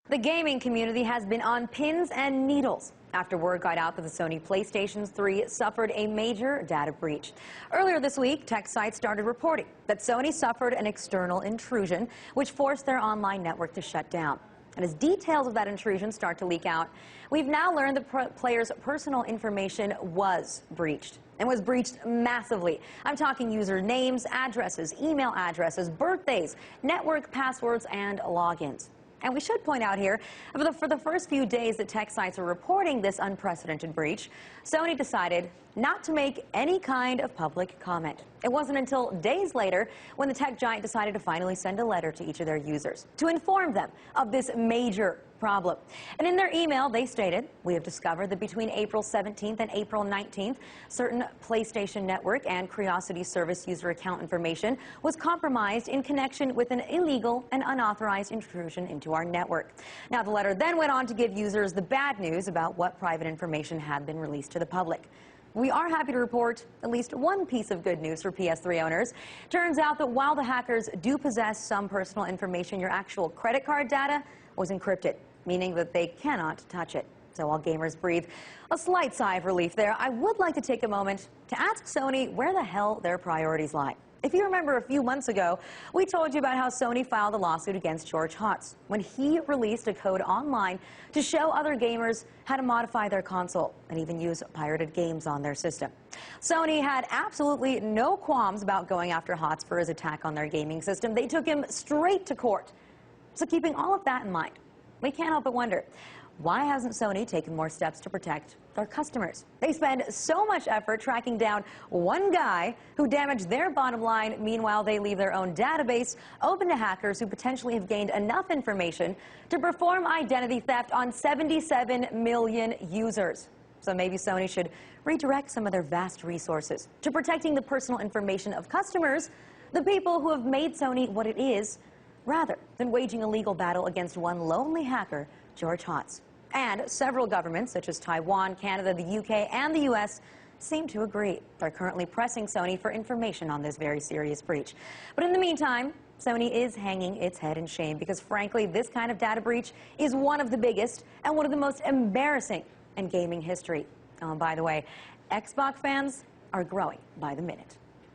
The gaming community has been on pins and needles after word got out that the Sony PlayStation 3 suffered a major data breach. Earlier this week, tech sites started reporting that Sony suffered an external intrusion, which forced their online network to shut down. And as details of that intrusion start to leak out, we've now learned the players' personal information was breached. And was breached massively. I'm talking user names, addresses, email addresses, birthdays, network passwords, and logins. And we should point out here, for the first few days that tech sites were reporting this unprecedented breach, Sony decided not to make any kind of public comment. It wasn't until days later when the tech giant decided to finally send a letter to each of their users to inform them of this major problem. And in their email, they stated, "We have discovered that between April 17th and April 19th, certain PlayStation Network and Curiosity Service user account information was compromised in connection with an illegal and unauthorized intrusion into our network." Now, the letter then went on to give users the bad news about what private information had been released to the public. We are happy to report at least one piece of good news for PS3 owners. Turns out that while the hackers do possess some personal information, your actual credit card data was encrypted, meaning that they cannot touch it. So while gamers breathe a slight sigh of relief there, I would like to take a moment to ask Sony where the hell their priorities lie. If you remember a few months ago, we told you about how Sony filed a lawsuit against George Hotz when he released a code online to show other gamers how to modify their console and even use pirated games on their system. Sony had absolutely no qualms about going after Hotz for his attack on their gaming system. They took him straight to court. So keeping all of that in mind, we can't help but wonder, why hasn't Sony taken more steps to protect their customers? They spend so much effort tracking down one guy who damaged their bottom line. Meanwhile, they leave their own database open to hackers who potentially have gained enough information to perform identity theft on 77 million users. So maybe Sony should redirect some of their vast resources to protecting the personal information of customers, the people who have made Sony what it is, rather than waging a legal battle against one lonely hacker, George Hotz. And several governments, such as Taiwan, Canada, the UK, and the US, seem to agree. They're currently pressing Sony for information on this very serious breach. But in the meantime, Sony is hanging its head in shame because, frankly, this kind of data breach is one of the biggest and one of the most embarrassing in gaming history. Oh, and by the way, Xbox fans are growing by the minute.